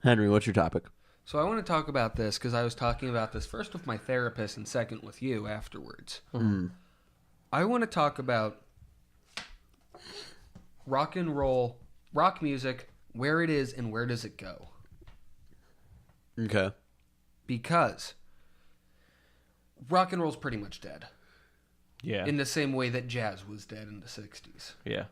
Henry, what's your topic? So I want to talk about this because I was talking about this first with my therapist and second with you afterwards. I want to talk about rock and roll, rock music, where it is and where does it go. Okay. Because rock and roll's pretty much dead. Yeah. In the same way that jazz was dead in the 60s. Yeah.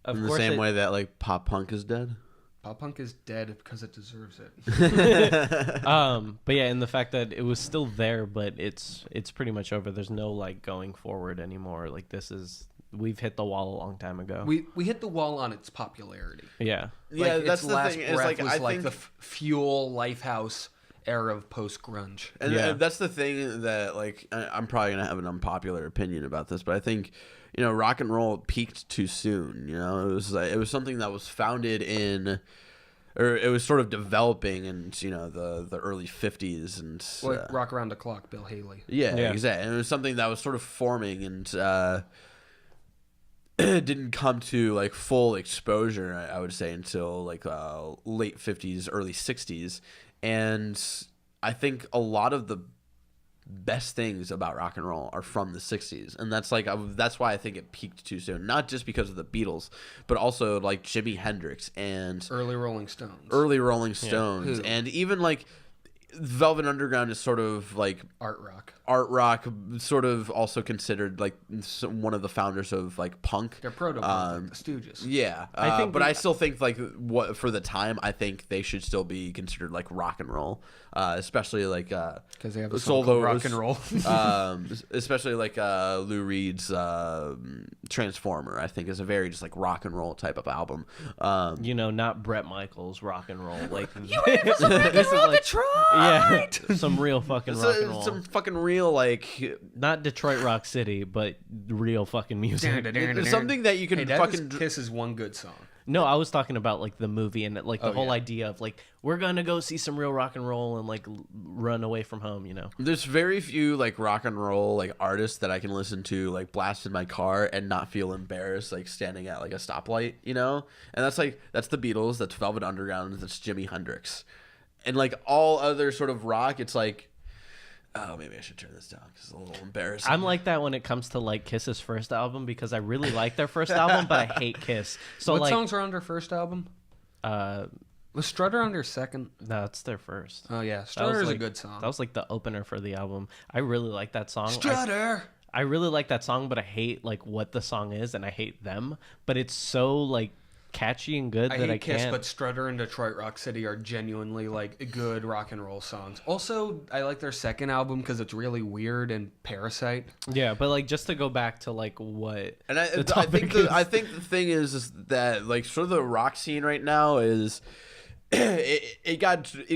In the same way that like pop punk is dead. Pop punk is dead because it deserves it. But yeah, and the fact that it was still there, but it's pretty much over. There's no like going forward anymore. Like we've hit the wall a long time ago. We hit the wall on its popularity. Yeah. Yeah, Like, that's its the last thing. Is breath like was I think the Fuel, Lifehouse era of post grunge. And Yeah. that's the thing that, like, I'm probably going to have an unpopular opinion about this, but I think, rock and roll peaked too soon. It was something that was founded in, or it was sort of developing in, the early 50s. And Like Rock Around the Clock, Bill Haley. yeah, Yeah. exactly. And it was something that was sort of forming and didn't come to, like, full exposure, I would say, until, like, late 50s, early 60s. And I think a lot of the best things about rock and roll are from the 60s. And that's why I think it peaked too soon. Not just because of the Beatles, but also like Jimi Hendrix and Early Rolling Stones. Who? And even like Velvet Underground is sort of like Art rock. art rock, sort of also considered like one of the founders of like punk. They're proto-punk, like the Stooges. Yeah, I think but I still think like what for the time, I think they should still be considered like rock and roll, especially like Because they have a song called rock and roll. especially like Lou Reed's Transformer. I think is a very just like rock and roll type of album. Not Bret Michaels rock and roll. Like This is like, yeah, some real fucking rock and roll. Some fucking real like Not Detroit Rock City, but real fucking music. something that you can fucking. Kiss is one good song. No, I was talking about like the movie and like the whole yeah. idea of like we're gonna go see some real rock and roll and like run away from home. There's very few like rock and roll like artists that I can listen to like blast in my car and not feel embarrassed like standing at like a stoplight, And that's the Beatles, that's Velvet Underground, that's Jimi Hendrix, and like all other sort of rock. It's like, oh, maybe I should turn this down because it's a little embarrassing. I'm like that when it comes to like Kiss's first album because I really like their first album, but I hate Kiss. So What like, songs are on their first album? Was Strutter on their second? no, it's their first. Oh yeah, That was, Strutter is a like- good song. That was like the opener for the album. I really like that song. Strutter. I really like that song, but I hate like what the song is, and I hate them. But it's so like catchy and good I that hate I Kiss, can't. but Strutter and Detroit Rock City are genuinely like good rock and roll songs. Also, I like their second album because it's really weird and Parasite. Yeah, but like just to go back to like what And the I think topic is. I think the thing is that like sort of the rock scene right now is it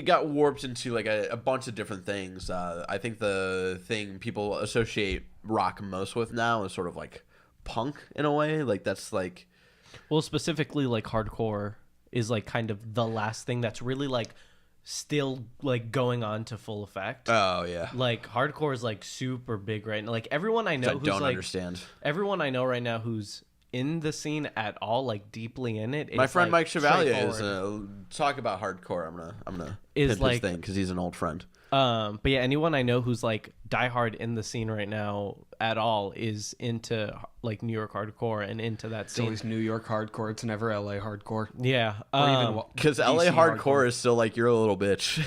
got warped into like a bunch of different things. I think the thing people associate rock most with now is sort of like punk in a way. Like that's like, Well, specifically like hardcore is like kind of the last thing that's really like still like going on to full effect. oh yeah, Like hardcore is like super big right now. Like everyone I know I who's don't like understand. everyone I know right now who's in the scene at all, like deeply in it. My is, friend like, Mike Chevalier is straightforward. talk about hardcore. I'm gonna Is hit like- his thing because he's an old friend. But yeah, anyone I know who's like diehard in the scene right now at all is into like New York hardcore and into that It's scene. always New York hardcore. It's never LA hardcore. Yeah, Or even Because LA DC hardcore is still like you're a little bitch.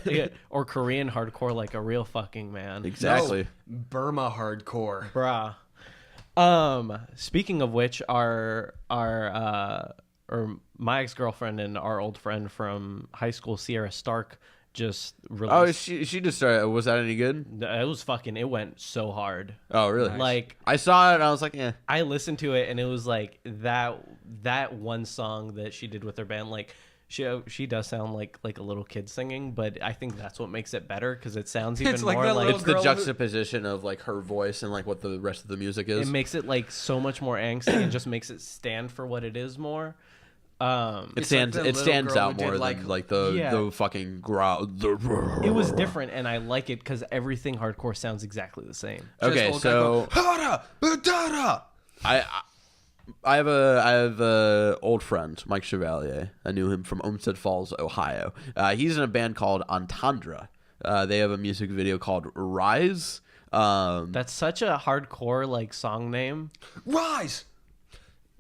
yeah, or Korean hardcore, like a real fucking man. exactly. No, Burma hardcore. Bruh. Speaking of which, or my ex-girlfriend and our old friend from high school, Sierra Stark, just Oh, released. she just started. Was that any good? It went so hard. Oh, really? Like I saw it and I was like, eh. I listened to it and it was like that one song that she did with her band, like she does sound like a little kid singing, but I think that's what makes it better because it sounds even It's like more that like little It's the girl juxtaposition of like her voice and like what the rest of the music it is. makes it like so much more angsty and just makes it stand for what it is more. It It's stands. like the It little stands girl out who more did, than like- like the Yeah. fucking growl. It was different, and I like it because everything hardcore sounds exactly the same. Okay, Just old guy so going, "Hara, badara." I I have a old friend, Mike Chevalier. I knew him from Olmsted Falls, Ohio. He's in a band called Entendre. They have a music video called Rise. That's such a hardcore like song name. Rise.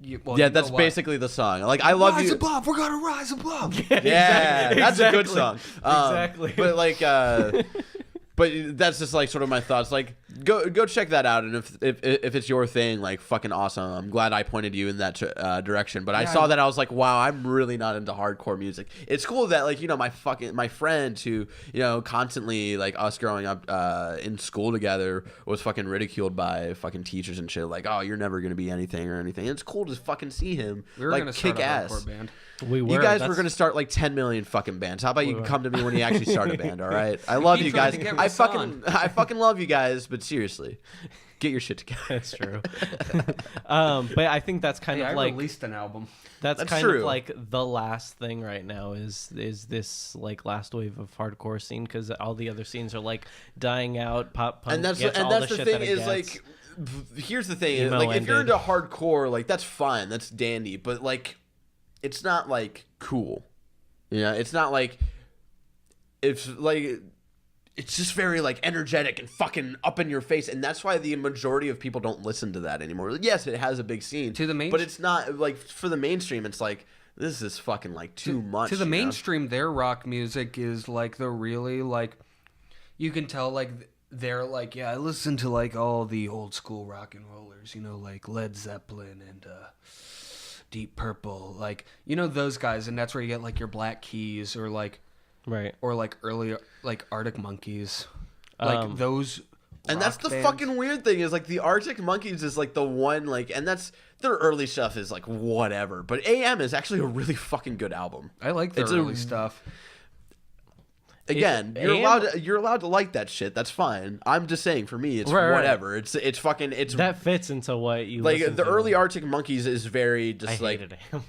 Yeah, that's basically the song. Like, I love rise you. above. We're gonna rise above. Yeah, that's a good song. Exactly. But like, but that's just like sort of my thoughts. Like, go check that out, and if it's your thing, like, fucking awesome. I'm glad I pointed you in that direction. But I saw that, I was like, wow, I'm really not into hardcore music. It's cool that, like, you know, my friend who, you know, constantly, like, us growing up in school together was fucking ridiculed by fucking teachers and shit. Like, oh, you're never gonna be anything or anything. And it's cool to fucking see him We were like gonna start kick a ass. hardcore band. We were. You guys That's- were gonna start like 10 million fucking bands. How about you come to me when you actually start a band? All right, I love keep you trying guys. to get I Rasan. fucking love you guys. But seriously, get your shit together. That's true. But I think that's kind Hey, I of like released an album. that's kind true. of like the last thing right now is this like last wave of hardcore scene, because all the other scenes are like dying out. Pop punk And that's gets all the shit thing that it is gets. like, here's the thing. Emo Like, if you're ended. into hardcore, like, that's fine, that's dandy. But like, it's not like cool. You know, it's not like, it's like, it's just very like energetic and fucking up in your face, and that's why the majority of people don't listen to that anymore. Yes, it has a big scene To the main- but it's not like, for the mainstream. It's like, this is fucking like too much. To the you know? mainstream, their rock music is like the really like, you can tell like they're like, yeah, I listen to like all the old school rock and rollers, you know, like Led Zeppelin and Deep Purple, like, you know, those guys, and that's where you get like your Black Keys or like early like Arctic Monkeys, like those. And that's rock the bands. fucking weird thing is like the Arctic Monkeys is like the one, like, and that's their early stuff is like whatever. But AM is actually a really fucking good album. I like their It's early stuff. Again, you're allowed to like that shit. That's fine. I'm just saying, for me, it's Right. whatever. It's fucking it's that fits into what you like listen the to. early Arctic Monkeys is very I just like hated him.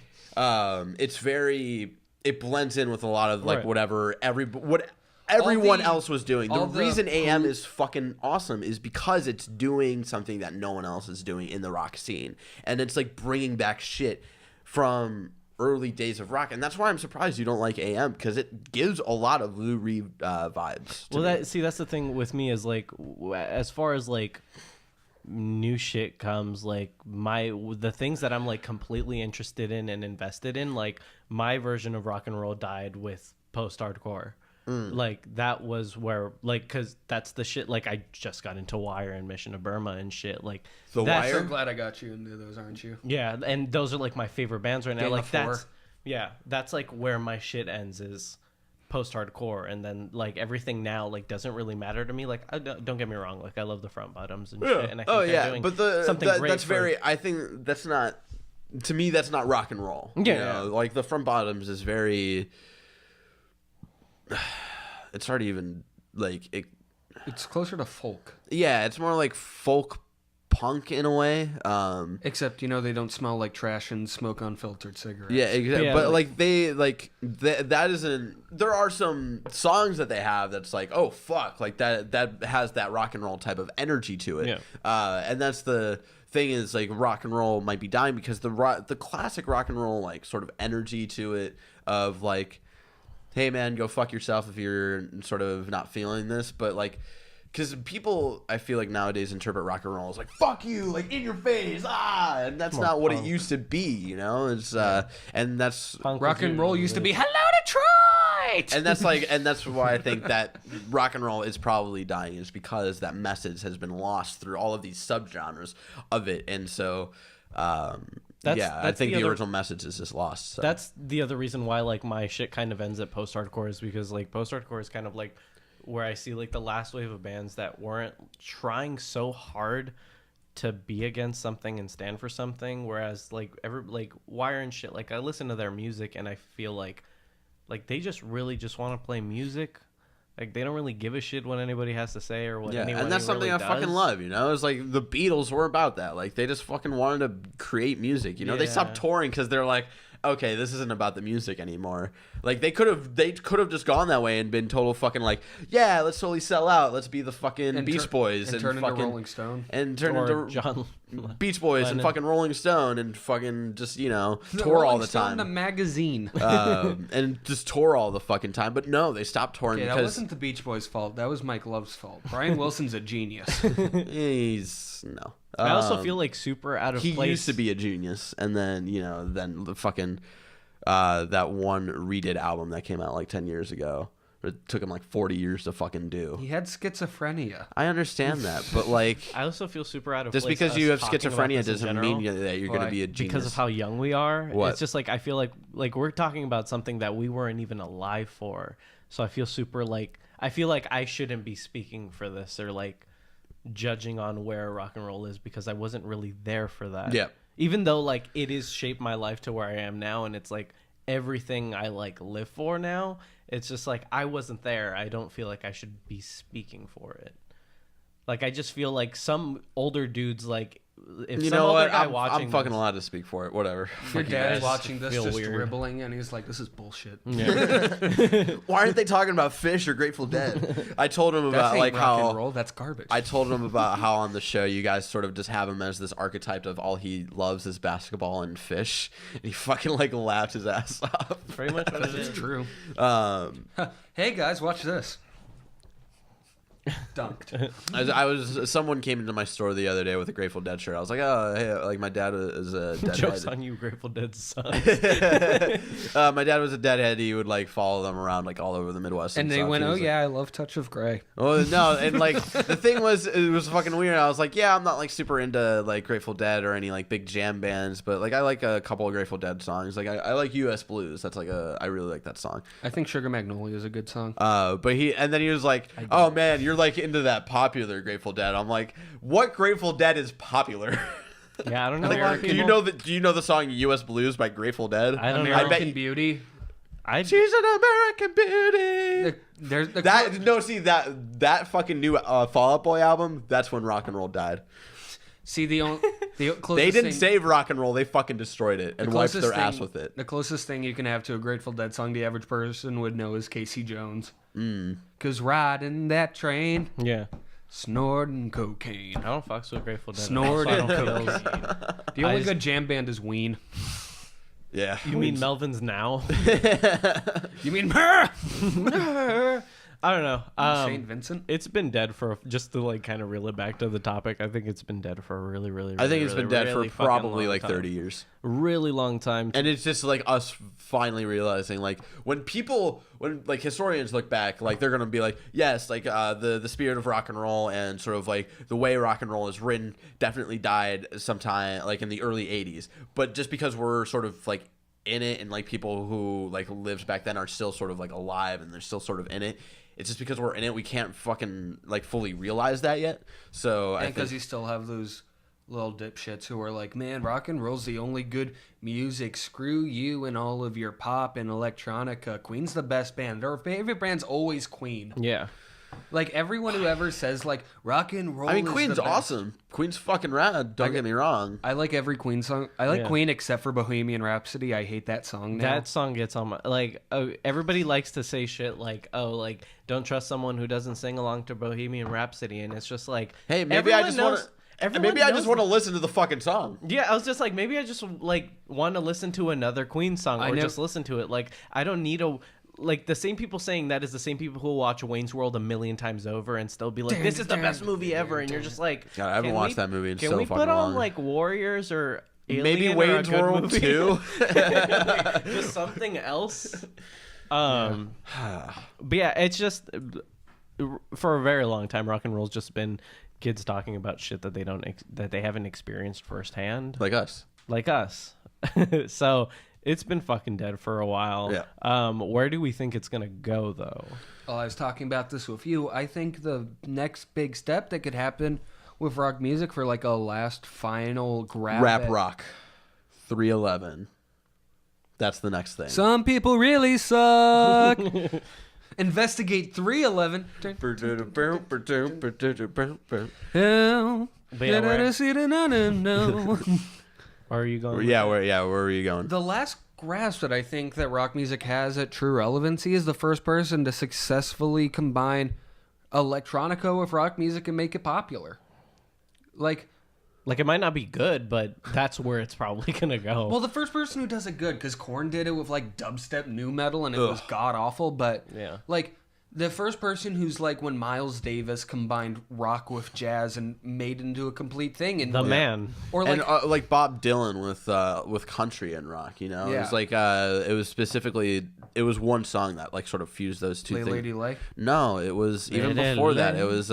it's very, it blends in with a lot of like Right. whatever everyone the- else was doing. The all the reason AM is fucking awesome is because it's doing something that no one else is doing in the rock scene, and it's like bringing back shit from early days of rock, and that's why I'm surprised you don't like AM, because it gives a lot of Lou Reed vibes. to Well, me. that's the thing with me is like, as far as like new shit comes, like the things that I'm like completely interested in and invested in, like my version of rock and roll died with post-hardcore. Like that was where, like, because that's the shit. Like I just got into Wire and Mission to Burma and shit. Like The that's- Wire? So glad I got you into those, aren't you? Yeah, and those are like my favorite bands right now. Gang Like of Four. that's that's like where my shit ends is post-hardcore, and then like everything now like doesn't really matter to me. Like don't get me wrong, like I love the Front Bottoms and shit, and I think they're doing but something great. that's for- very. I think that's not. To me, that's not rock and roll. You Yeah. know? Like the Front Bottoms is very. It's hard to even like it. It's closer to folk, Yeah, it's more like folk punk in a way. except you know they don't smell like trash and smoke unfiltered cigarettes. Yeah, exactly. Yeah, But like- like they like that isn't. There are some songs that they have that's like, oh fuck, like that has that rock and roll type of energy to it. Yeah. And that's the thing is like rock and roll might be dying because the classic rock and roll like sort of energy to it of like, hey man, go fuck yourself if you're sort of not feeling this, but like. Because people, I feel like nowadays interpret rock and roll as like "fuck you," like in your face, and that's More not what punk. it used to be, you know. It's and that's Punk Rock was and roll used to be really- "Hello Detroit." and that's like and that's why I think that rock and roll is probably dying, is because that message has been lost through all of these subgenres of it, and so I That's think the the other- original message is just lost. So. That's the other reason why like my shit kind of ends at post-hardcore, is because like post-hardcore is kind of like where I see like the last wave of bands that weren't trying so hard to be against something and stand for something, whereas like Wire and shit, like I listen to their music and I feel like they just really just want to play music. Like they don't really give a shit what anybody has to say or what anyone and that's something really I fucking does. love, you know. It's like the Beatles were about that. Like they just fucking wanted to create music, you know. They stopped Yeah. touring because they're like, okay, this isn't about the music anymore. Like they could have just gone that way and been total fucking like, yeah, let's totally sell out. Let's be the fucking Beach Boys and turn into fucking Rolling Stone. and turn Or into John Beach Boys and Lennon. fucking Rolling Stone and fucking just, you know, The tour all Rolling the Stone, time. the magazine. And just tour all the fucking time. But no, they stopped touring Okay, that because wasn't the Beach Boys' fault. That was Mike Love's fault. Brian Wilson's a genius. he's no. I also feel like super out of he place. used to be a genius, and then then the fucking that one redid album that came out like 10 years ago. It took him like 40 years to fucking do. He had schizophrenia. I understand that, but like I also feel super out of just place. because us you have talking about schizophrenia this in doesn't general, mean that you're going to be a genius. because of how young we are. What? It's just like I feel like we're talking about something that we weren't even alive for. So I feel super like I feel like I shouldn't be speaking for this or like judging on where rock and roll is because I wasn't really there for that. Yeah. Even though like it is shaped my life to where I am now and it's like everything I like live for now, it's just like I wasn't there. I don't feel like I should be speaking for it. Like I just feel like some older dudes like if you some know older what? guy I'm watching fucking this- allowed to speak for it. Whatever. Your dad's guys watching this feel just weird. dribbling, and he's like, "This is bullshit." Why aren't they talking about Fish or Grateful Dead? I told him That about ain't like rock and how roll. That's garbage. I told him about how on the show you guys sort of just have him as this archetype of all he loves is basketball and fish, and he fucking like laughed his ass off. pretty much what it It's is. true. Um, Hey guys, watch this. Dunked. I was someone came into my store the other day with a Grateful Dead shirt. I was like, oh, hey, like my dad is a Jokes deadhead. on you, Grateful Dead's son. My dad was a deadhead. He would like follow them around like all over the Midwest. And they stuff. went, He "Oh was, like, yeah, I love Touch of Grey." oh no, and like the thing was, it was fucking weird. I was like, yeah, I'm not like super into like Grateful Dead or any like big jam bands, but like I like a couple of Grateful Dead songs. Like I like U.S. Blues. That's like I really like that song. I think Sugar Magnolia is a good song. But then he was like, oh man, you're like into that popular Grateful Dead. I'm like, what Grateful Dead is popular? Yeah, I don't know. Like, a lot of do you people- know that? Do you know the song "U.S. Blues" by Grateful Dead? I don't know. American I bet you- Beauty. She's an American beauty. There's the that fucking new Fall Out Boy album. That's when rock and roll died. see the closest They didn't thing, save rock and roll. They fucking destroyed it and wiped closest their ass thing- with it. The closest thing you can have to a Grateful Dead song the average person would know is Casey Jones. Cause riding that train, Yeah. snorting cocaine. I don't fucks with Grateful Dead. Snorting Also, I don't feel- cocaine. The only I good jam band is Ween. Yeah. You mean Melvin's Now? You mean I don't know. St. Vincent? It's been dead for just to like kind of reel it back to the topic. I think it's been dead for a really, really. I think really, it's been really, dead really for fucking probably long like time. 30 years. Really long time. And it's just like us finally realizing, like, when like historians look back, like they're gonna be like, yes, like the spirit of rock and roll and sort of like the way rock and roll is written definitely died sometime like in the early 80s. But just because we're sort of like in it and like people who like lived back then are still sort of like alive and they're still sort of in it, it's just because we're in it we can't fucking like fully realize that yet. So I And because think you still have those little dipshits who are like, man, rock and roll's the only good music. Screw you and all of your pop and electronica. Queen's the best band. Their favorite band's always Queen. Yeah. Like everyone who ever says like rock and roll. I mean is Queen's the best. awesome. Queen's fucking rad. Don't get me wrong. I like every Queen song. I like Yeah. Queen except for Bohemian Rhapsody. I hate that song now. That song gets on my like. Everybody likes to say shit like, "Oh, like don't trust someone who doesn't sing along to Bohemian Rhapsody," and it's just like, Hey, maybe I everyone just knows- want to. everyone Maybe I knows just want to listen to the fucking song. Yeah, I was just like, maybe I just like want to listen to another Queen song I or know- just listen to it. Like, I don't need a like the same people saying that is the same people who will watch Wayne's World a million times over and still be like, this is the best movie ever, and you're just like, God, I haven't can watched we- that movie in Can so we fucking put on long. like Warriors or Maybe Alien or a Wayne's good World movie? 2? Just something else. But yeah, it's just for a very long time, rock and roll's just been kids talking about shit that they haven't experienced firsthand, Like us. like us. So it's been fucking dead for a while. Yeah. Where do we think it's gonna go though? Oh, I was talking about this with you. I think the next big step that could happen with rock music for like a last final grab. Rap at- rock. 311. That's the next thing. Some people really suck. Investigate 311. Hell. But yeah, where- No. Where are you going? yeah, where are you going? The last grasp that I think that rock music has at true relevancy is the first person to successfully combine electronica with rock music and make it popular. Like, Like, it might not be good, but that's where it's probably gonna go. Well, the first person who does it good, because Korn did it with like dubstep new metal, and it was god awful. But Yeah. like the first person who's like when Miles Davis combined rock with jazz and made it into a complete thing, and the man. or like And like Bob Dylan with country and rock, you know, it Yeah. was like it was specifically it was one song that like sort of fused those two Play things. Lady Lay. No, it was even Lady before that. Lay. It was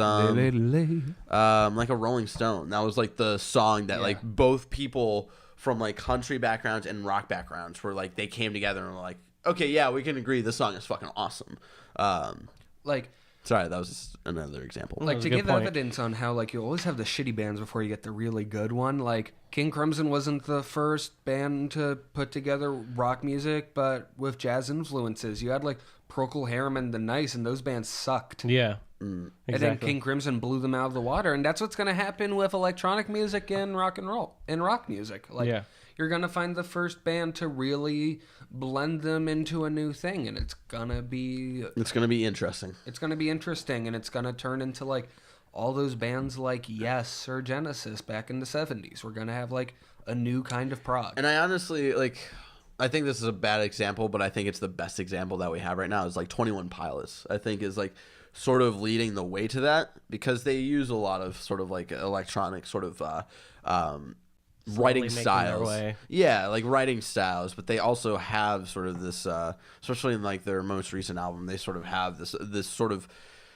like a Rolling Stone. That was like the song that like both people from like country backgrounds and rock backgrounds were like they came together and were like, okay, yeah, we can agree this song is fucking awesome. Like Sorry, that was just another example. like was to a good give point. evidence on how like you always have the shitty bands before you get the really good one. Like King Crimson wasn't the first band to put together rock music, but with jazz influences. You had like Procol Harum and The Nice, and those bands sucked. Yeah. And Exactly. then King Crimson blew them out of the water, and that's what's going to happen with electronic music and rock and roll and rock music. Like Yeah. you're going to find the first band to really blend them into a new thing, and it's going to be interesting. interesting, and it's going to turn into like all those bands like Yes or Genesis back in the 70s. We're going to have like a new kind of prog. And I honestly I think this is a bad example, but I think it's the best example that we have right now is like 21 Pilots. I think is like sort of leading the way to that because they use a lot of sort of like electronic sort of writing making their styles. way. Yeah, like writing styles, but they also have sort of this especially in like their most recent album, they sort of have this sort of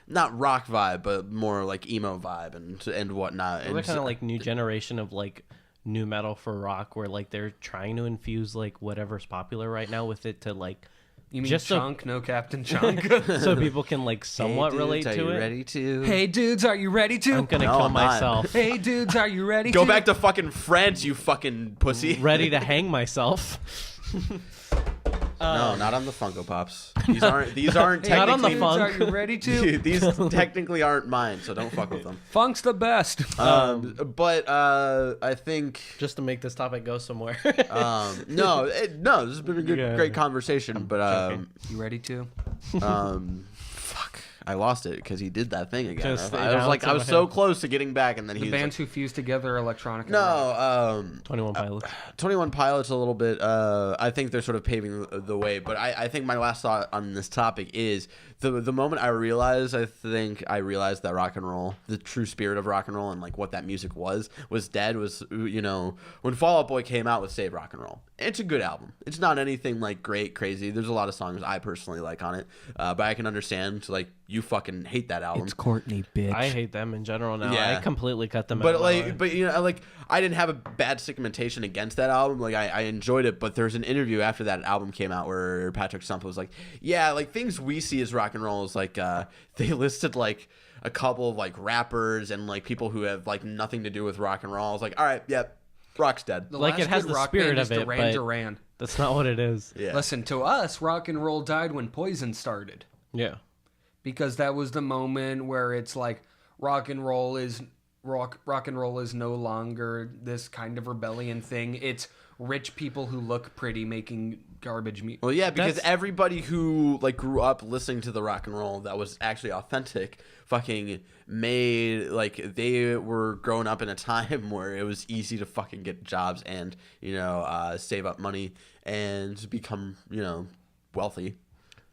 not rock vibe, but more like emo vibe and whatnot. They're kind of like new generation of like new metal for rock, where like they're trying to infuse like whatever's popular right now with it to like You mean just so- Chunk, no Captain Chunk? so people can like somewhat relate to it. Ready to Hey dudes, are you ready to? I'm gonna No, kill I'm not. myself. Hey dudes, are you ready go to? back to fucking France, you fucking pussy. Ready to hang myself. No, not on the Funko Pops. These aren't Not on the technically fun- Are you ready to? these technically aren't mine, so don't fuck with them. Funk's the best. But I think Just to make this topic go somewhere. no, this has been a Yeah. great conversation. But You ready to? fuck, I lost it because he did that thing again. Just I was like, I was announced so it. close to getting back, and then he The was bands like, who fuse together electronic. and rock. no. 21 Pilots. 21 Pilots a little bit. I think they're sort of paving the way. But I think my last thought on this topic is the moment I realized that rock and roll, the true spirit of rock and roll and like what that music was dead was, you know, when Fall Out Boy came out with Save Rock and Roll. It's a good album. It's not anything like great, crazy. There's a lot of songs I personally like on it. But I can understand like you fucking hate that album. Courtney, bitch. I hate them in general now. Yeah. I completely cut them out. But of my life. but you know, like I didn't have a bad segmentation against that album. Like I enjoyed it. But there's an interview after that album came out where Patrick Stump was like, yeah, like things we see as rock and roll is like they listed like a couple of like rappers and like people who have like nothing to do with rock and roll. I was like, all right, yep, rock's dead. The Like, last it has good the rock spirit band of is it, Duran but- Duran. That's not what it is. Yeah. Listen, to us, rock and roll died when Poison started. Yeah. Because that was the moment where it's like rock and roll is no longer this kind of rebellion thing. It's rich people who look pretty making garbage music. Well, yeah, because That's- everybody who like grew up listening to the rock and roll that was actually authentic, fucking made like they were growing up in a time where it was easy to fucking get jobs and save up money and become wealthy.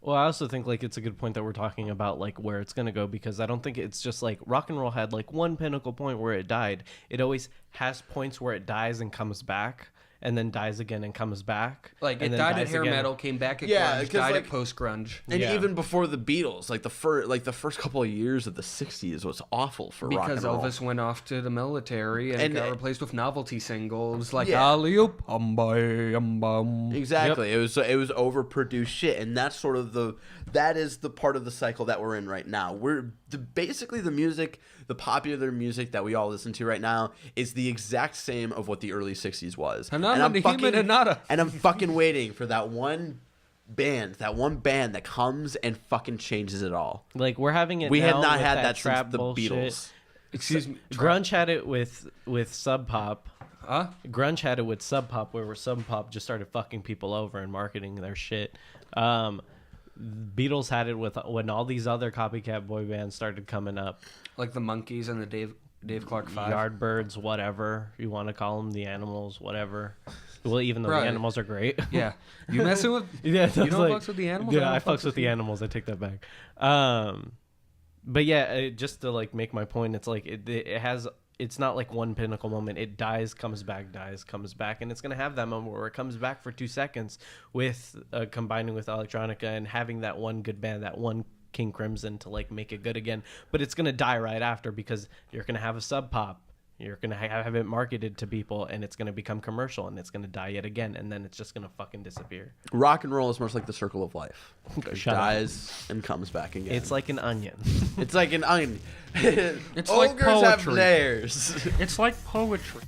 Well, I also think like it's a good point that we're talking about like where it's gonna go, because I don't think it's just like rock and roll had like one pinnacle point where it died. It always has points where it dies and comes back, and then dies again and comes back. Like and it then died at dies hair again. metal, came back at Yeah, grunge, 'cause, died like- at post grunge. And Yeah. even before the Beatles, like the first couple of years of the '60s was awful for rock Because and roll. Elvis went off to the military and And- got replaced with novelty singles like Yeah. Alley-oop, bum. Exactly. It was overproduced shit, and that's sort of that is the part of the cycle that we're in right now. Basically the music, the popular music that we all listen to right now is the exact same of what the early '60s was. Hanana de Hime de Nada. And I'm fucking waiting for that one band that comes and fucking changes it all. Like we're having it. We had now not with had that trap since the bullshit. Beatles. Excuse me. Grunge had it with Sub Pop. Huh? Grunge had it with Sub Pop, where Sub Pop just started fucking people over and marketing their shit. Beatles had it with when all these other copycat boy bands started coming up. Like the Monkees and the Dave Clark 5. Yardbirds, whatever you want to call them, the animals, whatever. Well, even though Right. the animals are great. Yeah. You messing with... Yeah, You don't fucks with the animals? Yeah, don't I fucks fucks with the animals. I take that back. But yeah, just to like make my point, it's like it has. It's not like one pinnacle moment. It dies, comes back, dies, comes back, and it's gonna have that moment where it comes back for 2 seconds with combining with electronica and having that one good band, that one King Crimson to like make it good again. But it's gonna die right after because you're gonna have a sub pop. You're going to have it marketed to people, and it's going to become commercial, and it's going to die yet again, and then it's just going to fucking disappear. Rock and roll is much like the circle of life. It Shut up. dies and comes back again. It's like an onion. It's like an onion. It's like Ogres have poetry. layers. It's like poetry.